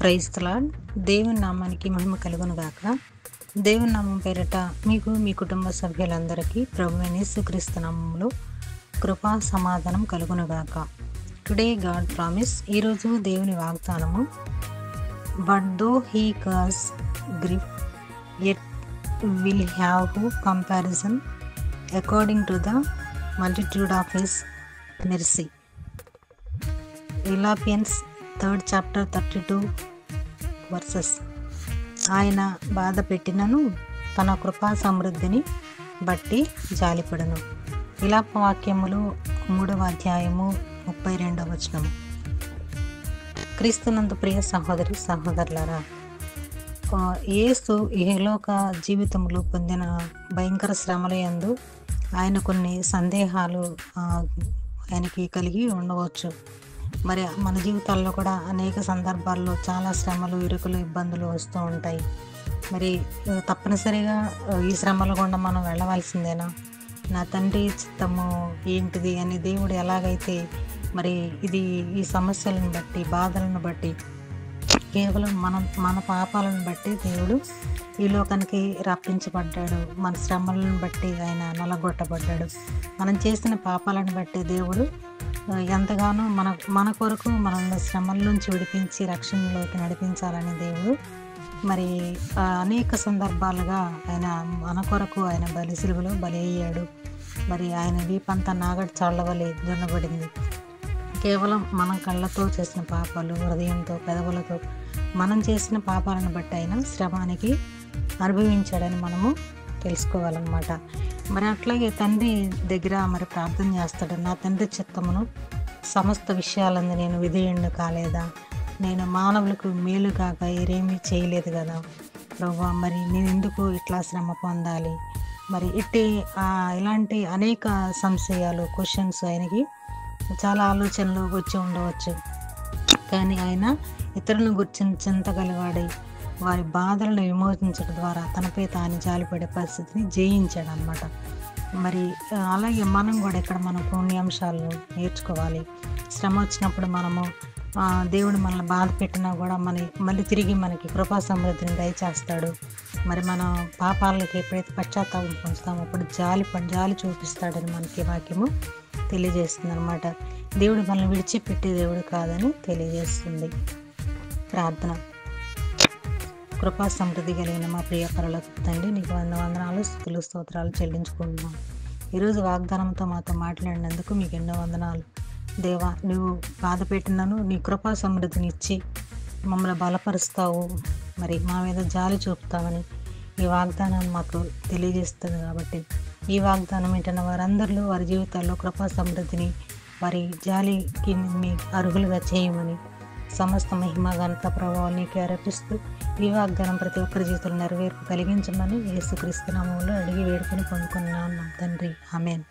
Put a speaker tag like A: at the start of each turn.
A: Praise the lord. దేవుని నామానికి మహిమ కలుగును గాక. దేవుని నామం పేరిట మీకు మీ కుటుంబ సభ్యులందరికీ ప్రభువైన యేసుక్రీస్తు నామములో కృపా సమాధానం కలుగును గాక. Today God promise. ఈరోజు దేవుని వాగ్దానము, but though he cause grief yet will have comparison according to the multitude of his mercy. Philippians 3rd chapter 32 verses. ఆయన బాధ పెట్టినను తన కృపా సమృద్ధిని బట్టి జాలిపడను. విలాప వాక్యములు 3వ అధ్యాయము 32వ వచనము. క్రీస్తునందు ప్రియ సహోదరి సహోదరులారా, యేసు ఇహలోక జీవితంలో పొందిన భయంకర శ్రమల యందు ఆయన కొన్ని సందేహాలు ఆయనకి కలిగి ఉండవచ్చు. మరి మన జీవితాల్లో కూడా అనేక సందర్భాల్లో చాలా శ్రమలు, ఇరుకులు, ఇబ్బందులు వస్తూ ఉంటాయి. మరి తప్పనిసరిగా ఈ శ్రమల గుండా మనం వెళ్ళవలసిందేనా? నా తండ్రి చిత్తము ఏంటిది అని దేవుడు ఎలాగైతే మరి ఈ సమస్యలను బట్టి, బాధలను బట్టి, కేవలం మన పాపాలను బట్టి దేవుడు ఈ లోకానికి రప్పించబడ్డాడు. మన శ్రమలను బట్టి ఆయన నలగొట్టబడ్డాడు. మనం చేసిన పాపాలను బట్టి దేవుడు ఎంతగానో మన కొరకు మనల్ని శ్రమల నుంచి విడిపించి రక్షణలోకి నడిపించాలని దేవుడు మరి అనేక సందర్భాలుగా ఆయన మన కొరకు ఆయన సిలువలో బలి అయ్యాడు. మరి ఆయన వీపంతా నాగటి చాళ్ళవలే దున్నబడింది. కేవలం మన కళ్ళతో చేసిన పాపాలు, హృదయంతో, పెదవులతో మనం చేసిన పాపాలను బట్టి ఆయన శ్రమానికి అనుభవించాడని మనము తెలుసుకోవాలన్నమాట. మరి అట్లాగే తండ్రి దగ్గర మరి ప్రార్థన చేస్తాడు, నా తండ్రి చిత్తమును సమస్త విషయాలందు నేను విధేయుణ్ణి కాలేదా? నేను మానవులకు మేలు కాక ఏమీ చేయలేదు కదా ప్రభువా, మరి నేను ఎందుకు ఇట్లా శ్రమ పొందాలి? మరి ఇలాంటి అనేక సంశయాలు, క్వశ్చన్స్ ఆయనకి చాలా ఆలోచనలు వచ్చి ఉండవచ్చు. కానీ ఆయన ఇతరులను గురించి చింతగలవాడై వారి బాధలను విమోచించడం ద్వారా తనపై తాను జాలిపడే పరిస్థితిని జయించాడు అన్నమాట. మరి అలాగే మనం కూడా ఇక్కడ మనం కొన్ని అంశాలను నేర్చుకోవాలి. శ్రమ వచ్చినప్పుడు మనము దేవుడు మనల్ని బాధ పెట్టినా కూడా మళ్ళీ తిరిగి మనకి కృపా సమృద్ధిని దయచేస్తాడు. మరి మన పాపాలకి ఎప్పుడైతే పశ్చాత్తాపం పొందుతామో అప్పుడు జాలి చూపిస్తాడని మనకి వాక్యము తెలియజేస్తుంది అనమాట. దేవుడు మనల్ని విడిచిపెట్టే దేవుడు కాదని తెలియజేస్తుంది. ప్రార్థన. కృపా సమృద్ధి కలిగిన మా ప్రియ పరలోక తండ్రి, నీకు వందనాలు, స్తుతులు, స్తోత్రాలు చెల్లించుకుంటున్నాం. ఈరోజు వాగ్దానంతో మాతో మాట్లాడినందుకు మీకు ఎన్నో వందనాలు దేవా. నువ్వు బాధ పెట్టినను నీ కృపా సమృద్ధిని ఇచ్చి మమ్మల్ని బలపరుస్తావు, మరి మా మీద జాలి చూపుతావని ఈ వాగ్దానాన్ని మాకు తెలియజేస్తుంది. కాబట్టి ఈ వాగ్దానం వింటున్న వారందరిలో వారి జీవితాల్లో కృపా సమృద్ధిని, వారి జాలికి మీ అర్హులుగా చేయమని, సమస్త మహిమ ఘనత ప్రభావాలు నీకే ఆరోపిస్తూ ఈ వాగ్దానం ప్రతి ఒక్కరి జీవితంలో నెరవేర్పు కలిగించమని యేసుక్రీస్తు నామములో అడిగి వేడుకొని పొందుకున్నాను తండ్రి. ఆమేన్.